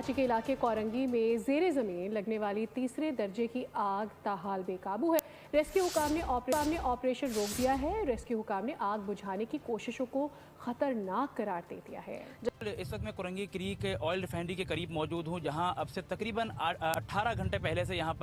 कराची के इलाके कोरंगी में ज़ेरे ज़मीन लगने वाली तीसरे दर्जे की आग ताहाल बेकाबू है। रेस्क्यू हुकाम ने ऑपरेशन रोक दिया है। रेस्क्यू हुकाम ने आग बुझाने की कोशिशों को खतरनाक करार दे दिया है। इस वक्त मैं कोरंगी क्रीक ऑयल रिफाइनरी के करीब मौजूद हूं, जहां अब से तकरीबन 18 घंटे पहले से यहाँ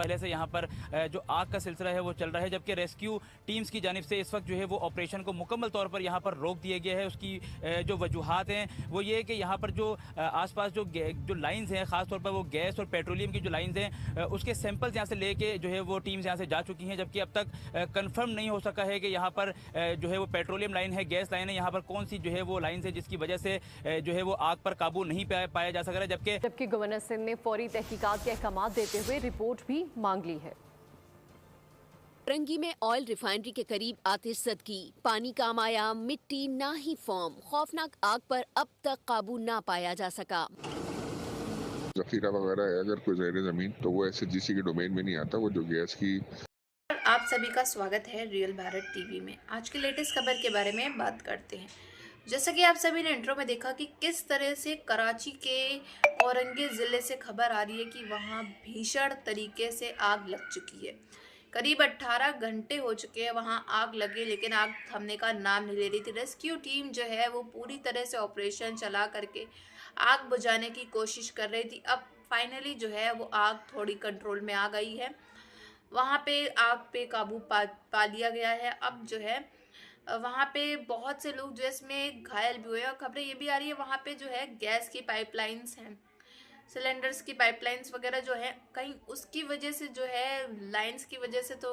पर जो आग का सिलसिला है वो चल रहा है, जबकि रेस्क्यू टीम्स की जानिब से इस वक्त जो है वो ऑपरेशन को मुकम्मल तौर पर यहाँ पर रोक दिया गया है। उसकी जो वजूहात हैं वो ये है कि यहाँ पर जो आसपास जो लाइन्स हैं, ख़ासतौर पर वो गैस और पेट्रोलियम की जो लाइन्स हैं उसके सैंपल्स यहाँ से लेके जो है वो टीम्स यहाँ से जा चुकी हैं, जबकि अब तक कन्फर्म नहीं हो सका है कि यहाँ पर जो है वो पेट्रोलियम लाइन है, गैस लाइन है, यहाँ पर कौन सी जो है वो लाइन है जिसकी वजह से जो है वो आग पर काबू नहीं पाया जा सक रहा है। जबकि गवर्नर सिंध ने फौरी तहकीकात के अहकाम देते हुए रिपोर्ट भी मांग ली है। कोरंगी में ऑयल रिफाइनरी के करीब आतिश ज़दगी, पानी काम आया, मिट्टी ना ही फॉर्म, खौफनाक आग पर अब तक काबू ना पाया जा सका। जखीरा वगैरह है अगर कोई ज़ेरे ज़मीन तो वो SHGC के डोमेन में नहीं आता, वो जो गैस की। आप सभी का स्वागत है रियल भारत टीवी में। आज की लेटेस्ट खबर के बारे में बात करते हैं। जैसा कि आप सभी ने इंट्रो में देखा कि किस तरह से कराची के औरंगी ज़िले से खबर आ रही है कि वहां भीषण तरीके से आग लग चुकी है। करीब 18 घंटे हो चुके हैं वहां आग लगे, लेकिन आग थमने का नाम नहीं ले रही थी। रेस्क्यू टीम जो है वो पूरी तरह से ऑपरेशन चला करके आग बुझाने की कोशिश कर रही थी। अब फाइनली जो है वो आग थोड़ी कंट्रोल में आ गई है, वहाँ पे आग पे काबू पा लिया गया है। अब जो है वहाँ पे बहुत से लोग जो है इसमें घायल भी हुए हैं और खबरें ये भी आ रही है वहाँ पे जो है गैस की पाइपलाइंस हैं, सिलेंडर्स की पाइपलाइंस वगैरह जो है कहीं उसकी वजह से जो है लाइंस की वजह से तो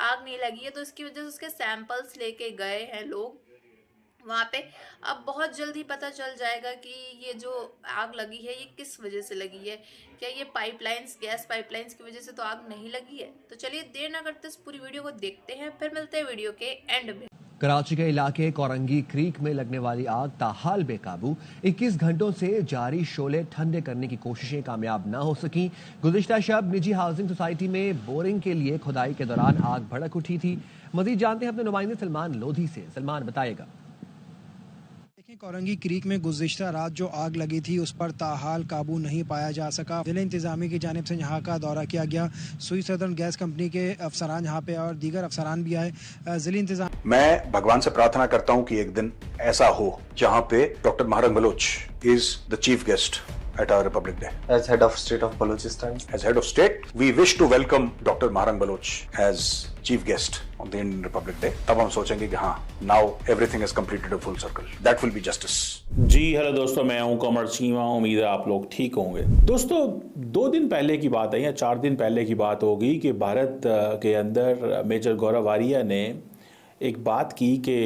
आग नहीं लगी है, तो इसकी वजह से उसके सैंपल्स लेके गए हैं लोग वहाँ पे। अब बहुत जल्दी पता चल जाएगा कि ये जो आग लगी है ये किस वजह से लगी है। क्या ये पाइपलाइंस, गैस पाइपलाइंस की वजह से तो आग नहीं लगी है? तो चलिए देर ना करते इस पूरी वीडियो को देखते हैं, फिर मिलते हैं वीडियो के एंड में। कराची के इलाके कोरंगी क्रीक में लगने वाली आग ताहाल बेकाबू, 21 घंटों से जारी शोले ठंडे करने की कोशिशें कामयाब न हो सकी। गुज़िश्ता शब निजी हाउसिंग सोसाइटी में बोरिंग के लिए खुदाई के दौरान आग भड़क उठी थी। मजीद जानते हैं अपने नुमाइंदे सलमान लोधी से। सलमान बताएगा। कोरंगी क्रीक में गुज़िश्ता रात जो आग लगी थी उस पर ताहाल काबू नहीं पाया जा सका। जिले इंतजामी की जानिब से यहाँ का दौरा किया गया। सुई सदर्न गैस कंपनी के अफसरान यहाँ पे और दीगर अफसरान भी आए। जिले इंतजाम मैं भगवान से प्रार्थना करता हूँ कि एक दिन ऐसा हो जहाँ पे doctor Mahrang Baloch is the chief guest at our Republic Day. As head of state of Balochistan. As head of state, we wish to welcome Dr. Maharang Baloch as chief guest on the Indian Republic Day. तब हम सोचेंगे कि हाँ, now everything has completed a full circle. That will be justice. जी hello दोस्तों, मैं हूं कमर चीमा। उम्मीद है आप लोग ठीक होंगे। दोस्तों 2 दिन पहले की बात है या 4 दिन पहले की बात होगी कि भारत के अंदर मेजर गौरव आर्या ने एक बात की कि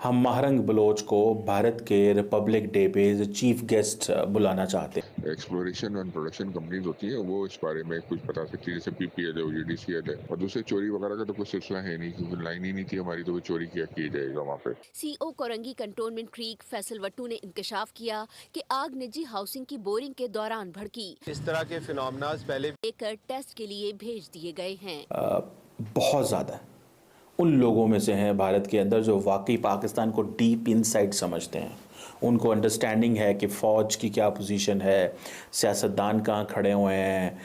हम महारंग बलोच को भारत के रिपब्लिक डे पे चीफ गेस्ट बुलाना चाहते हैं। एक्सप्लोरेशन और प्रोडक्शन कंपनीज होती है वो इस बारे में कुछ बता सकती है, जैसे PPL है, OGDCL है, और दूसरे चोरी वगैरह का तो कोई सिलसिला है नहीं, क्योंकि लाइन ही नहीं थी हमारी, तो चोरी किया जाएगा वहाँ पे। CO Korangi cantonment creek Faisal Wattoo ने इंकशाफ किया कि आग निजी हाउसिंग की बोरिंग के दौरान भड़की। इस तरह के फिनोमेना पहले लेकर टेस्ट के लिए भेज दिए गए हैं। बहुत ज़्यादा उन लोगों में से हैं भारत के अंदर जो वाकई पाकिस्तान को डीप इनसाइड समझते हैं। उनको अंडरस्टैंडिंग है कि फ़ौज की क्या पोजीशन है, सियासतदान कहाँ खड़े हुए हैं,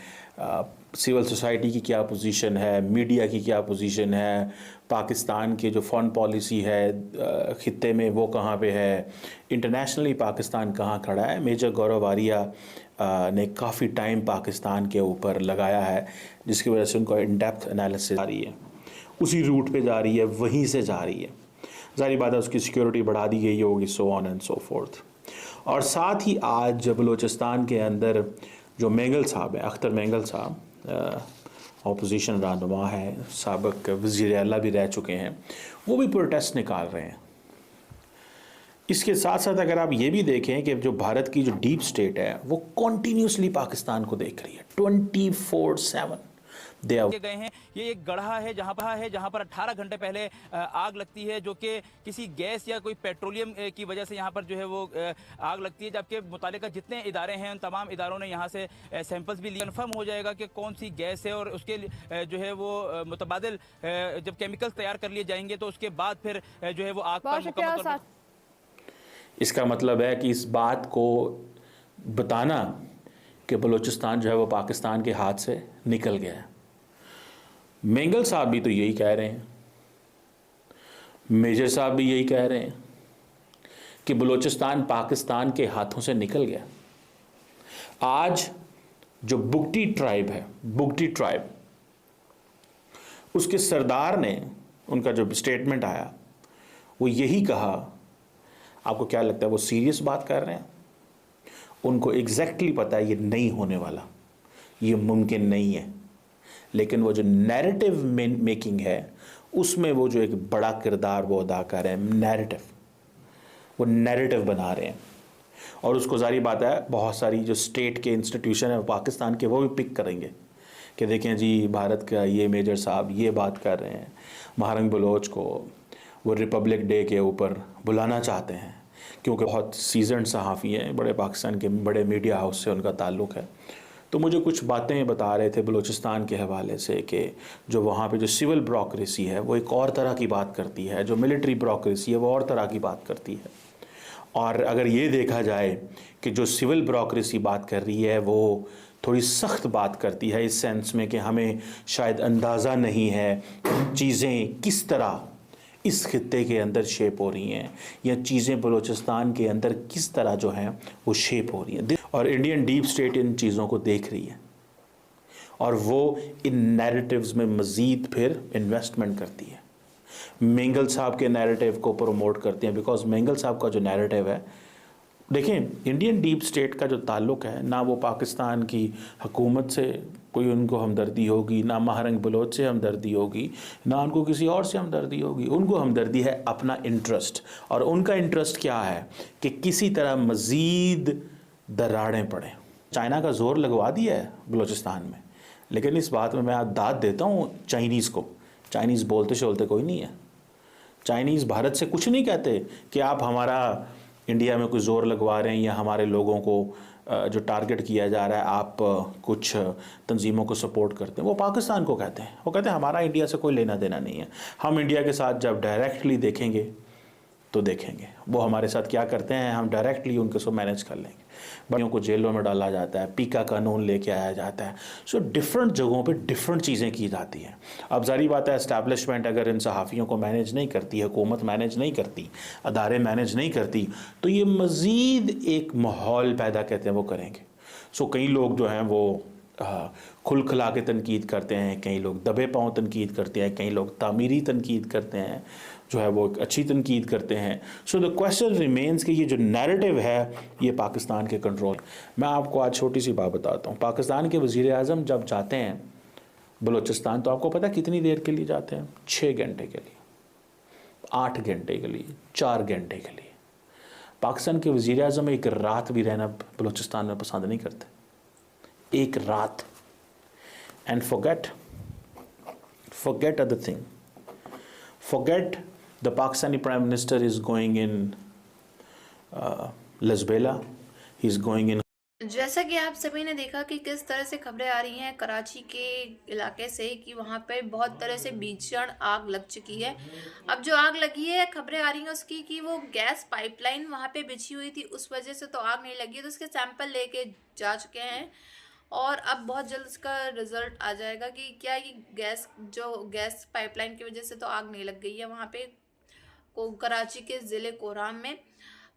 सिविल सोसाइटी की क्या पोजीशन है, मीडिया की क्या पोजीशन है, पाकिस्तान के जो फॉरेन पॉलिसी है ख़ित्ते में वो कहाँ पे है, इंटरनेशनली पाकिस्तान कहाँ खड़ा है। मेजर गौरव आर्या ने काफ़ी टाइम पाकिस्तान के ऊपर लगाया है, जिसकी वजह से उनको इन डेप्थ एनालिसिस आ रही है, उसी रूट पे जा रही है, वहीं से जा रही है। ज़ाहिर बात है उसकी सिक्योरिटी बढ़ा दी गई होगी, so on and so fourth. और साथ ही आज बलूचिस्तान के अंदर जो मेंगल साहब है, अख्तर मेंगल साहब अपोजिशन रहनुमा है, साबिक वज़ीर आला भी रह चुके हैं, वो भी प्रोटेस्ट निकाल रहे हैं। इसके साथ साथ अगर आप ये भी देखें कि जो भारत की जो डीप स्टेट है वो कॉन्टीन्यूसली पाकिस्तान को देख रही है 24/7 गए हैं। ये एक गढ़ा है जहां पर 18 घंटे पहले आग लगती है, जो कि किसी गैस या कोई पेट्रोलियम की वजह से यहाँ पर जो है वो आग लगती है, जबकि मुतालिका जितने इदारे हैं उन तमाम इदारों ने यहाँ से सैंपल्स भी लिए। कन्फर्म हो जाएगा कि कौन सी गैस है और उसके जो है वो मुतबादिल जब केमिकल्स तैयार कर लिए जाएंगे तो उसके बाद फिर जो है वो आग पर मुकम्मल तौर पर। इसका मतलब है कि इस बात को बताना कि बलूचिस्तान जो है वो पाकिस्तान के हाथ से निकल गया है। मेंगल साहब भी तो यही कह रहे हैं, मेजर साहब भी यही कह रहे हैं कि बलूचिस्तान पाकिस्तान के हाथों से निकल गया। आज जो बुगटी ट्राइब है, बुगटी ट्राइब, उसके सरदार ने, उनका जो स्टेटमेंट आया वो यही कहा। आपको क्या लगता है वो सीरियस बात कर रहे हैं? उनको एग्जैक्टली पता है ये नहीं होने वाला, ये मुमकिन नहीं है, लेकिन वो जो नैरेटिव मेकिंग है उसमें वो जो एक बड़ा किरदार वो अदा कर रहे हैं, नैरेटिव, वो नैरेटिव बना रहे हैं। और उसको जारी बात है बहुत सारी जो स्टेट के इंस्टीट्यूशन है पाकिस्तान के, वो भी पिक करेंगे कि देखें जी भारत का ये मेजर साहब ये बात कर रहे हैं, महारंग बलोच को वो रिपब्लिक डे के ऊपर बुलाना चाहते हैं क्योंकि बहुत सीजनड सहाफ़ी हैं, बड़े पाकिस्तान के बड़े मीडिया हाउस से उनका ताल्लुक़ है। तो मुझे कुछ बातें बता रहे थे बलूचिस्तान के हवाले से कि जो वहाँ पे जो सिविल ब्यूरोक्रेसी है वो एक और तरह की बात करती है, जो मिलिट्री ब्यूरोक्रेसी है वो और तरह की बात करती है। और अगर ये देखा जाए कि जो सिविल ब्यूरोक्रेसी बात कर रही है वो थोड़ी सख्त बात करती है, इस सेंस में कि हमें शायद अंदाज़ा नहीं है चीज़ें किस तरह इस खित्ते के अंदर शेप हो रही हैं या चीज़ें बलूचिस्तान के अंदर किस तरह जो हैं वो शेप हो रही हैं। और इंडियन डीप स्टेट इन चीज़ों को देख रही है और वो इन नैरेटिव्स में मज़ीद फिर इन्वेस्टमेंट करती है। मेंगल साहब के नैरेटिव को प्रमोट करते हैं, बिकॉज मेंगल साहब का जो नैरेटिव है, देखें इंडियन डीप स्टेट का जो ताल्लुक़ है, ना वो पाकिस्तान की हुकूमत से कोई उनको हमदर्दी होगी, ना महारंग बलोच से हमदर्दी होगी, ना उनको किसी और से हमदर्दी होगी। उनको हमदर्दी है अपना इंटरेस्ट, और उनका इंटरेस्ट क्या है कि किसी तरह मज़ीद दरारें पड़ें। चाइना का ज़ोर लगवा दिया है बलूचिस्तान में, लेकिन इस बात में मैं आज दाद देता हूँ चाइनीज़ को। चाइनीज़ बोलते शोलते कोई नहीं है। चाइनीज़ भारत से कुछ नहीं कहते कि आप हमारा इंडिया में कुछ ज़ोर लगवा रहे हैं या हमारे लोगों को जो टारगेट किया जा रहा है आप कुछ तंजीमों को सपोर्ट करते हैं। वो पाकिस्तान को कहते हैं, वो कहते हैं हमारा इंडिया से कोई लेना देना नहीं है। हम इंडिया के साथ जब डायरेक्टली देखेंगे तो देखेंगे वो हमारे साथ क्या करते हैं, हम डायरेक्टली उनके सो मैनेज कर लेंगे। बड़ियों को जेलों में डाला जाता है, पीका कानून लेके आया जाता है। सो डिफरेंट जगहों पे डिफरेंट चीज़ें की जाती हैं। अब जारी बात है एस्टैब्लिशमेंट अगर इन सहाफ़ियों को मैनेज नहीं करती, हुकूमत मैनेज नहीं करती, अदारे मैनेज नहीं करती, तो ये मज़ीद एक माहौल पैदा कहते हैं वो करेंगे। सो कई लोग जो हैं वो खुल खिला के तनकीद करते हैं, कई लोग दबे पाँव तनकीद करते हैं, कई लोग तामीरी तनकीद करते हैं, जो है वो अच्छी तनकीद करते हैं। सो द क्वेश्चन रिमेंस कि ये जो नैरेटिव है ये पाकिस्तान के कंट्रोल। मैं आपको आज छोटी सी बात बताता हूँ। पाकिस्तान के वज़ीर आज़म जब जाते हैं बलूचिस्तान तो आपको पता है कितनी देर के लिए जाते हैं? 6 घंटे के लिए, 8 घंटे के लिए, 4 घंटे के लिए। पाकिस्तान के वज़ीर आज़म एक रात भी रहना बलूचिस्तान में पसंद नहीं करते, एक रात। And forget other thing, forget the Pakistani Prime Minister is going in Lasbela, he's going in। जैसा कि आप सभी ने देखा कि किस तरह से खबरें आ रही हैं कराची के इलाके से कि वहाँ पे बहुत तरह से भीषण आग लग चुकी है। अब जो आग लगी है खबरें आ रही हैं उसकी कि वो गैस पाइपलाइन वहाँ पे बिछी हुई थी, उस वजह से तो आग नहीं लगी है। तो उसके सैंपल लेके जा चुके हैं और अब बहुत जल्द इसका रिजल्ट आ जाएगा कि क्या ये गैस पाइपलाइन की वजह से तो आग नहीं लग गई है वहाँ पे कराची के ज़िले कोराम में।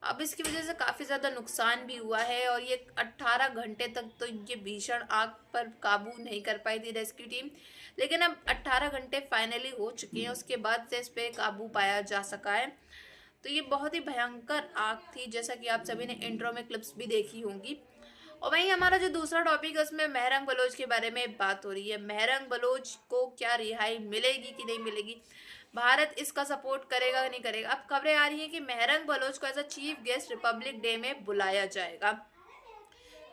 अब इसकी वजह से काफ़ी ज़्यादा नुकसान भी हुआ है और ये 18 घंटे तक तो ये भीषण आग पर काबू नहीं कर पाई थी रेस्क्यू टीम, लेकिन अब 18 घंटे फाइनली हो चुके हैं, उसके बाद से इस पर काबू पाया जा सका है। तो ये बहुत ही भयंकर आग थी, जैसा कि आप सभी ने इंट्रो में क्लिप्स भी देखी होंगी। और वहीं हमारा जो दूसरा टॉपिक है उसमें महरंग बलोच के बारे में बात हो रही है। महरंग बलोच को क्या रिहाई मिलेगी कि नहीं मिलेगी, भारत इसका सपोर्ट करेगा कि नहीं करेगा। अब खबरें आ रही हैं कि महरंग बलोच को as a chief guest republic day में बुलाया जाएगा।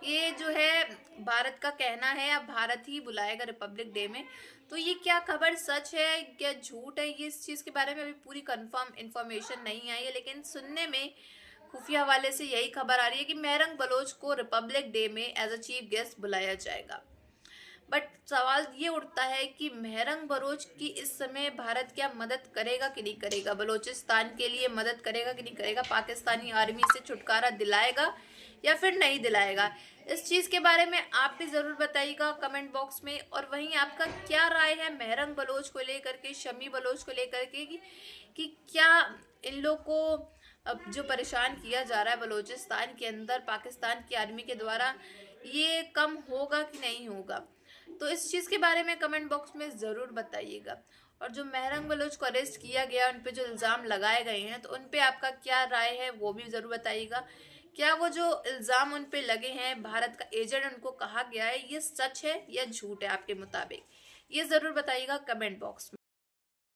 ये जो है भारत का कहना है, अब भारत ही बुलाएगा रिपब्लिक डे में। तो ये क्या खबर सच है क्या झूठ है, ये इस चीज़ के बारे में अभी पूरी कंफर्म इंफॉर्मेशन नहीं आई है, लेकिन सुनने में खुफिया हवाले से यही खबर आ रही है कि महरंग बलोच को रिपब्लिक डे में एज अ चीफ गेस्ट बुलाया जाएगा। बट सवाल ये उठता है कि महरंग बलोच की इस समय भारत क्या मदद करेगा कि नहीं करेगा, बलोचिस्तान के लिए मदद करेगा कि नहीं करेगा, पाकिस्तानी आर्मी से छुटकारा दिलाएगा या फिर नहीं दिलाएगा। इस चीज़ के बारे में आप भी ज़रूर बताइएगा कमेंट बॉक्स में। और वहीं आपका क्या राय है मेहरंग बलोच को लेकर के, शमी बलोच को लेकर के कि क्या इन लोग को अब जो परेशान किया जा रहा है बलूचिस्तान के अंदर पाकिस्तान की आर्मी के द्वारा, ये कम होगा कि नहीं होगा। तो इस चीज़ के बारे में कमेंट बॉक्स में ज़रूर बताइएगा। और जो मेहरंग बलोच को अरेस्ट किया गया, उन पे जो इल्ज़ाम लगाए गए हैं, तो उन पे आपका क्या राय है वो भी ज़रूर बताइएगा। क्या वो जो इल्ज़ाम उन पे लगे हैं, भारत का एजेंट उनको कहा गया है, ये सच है या झूठ है आपके मुताबिक, ये ज़रूर बताइएगा कमेंट बॉक्स में।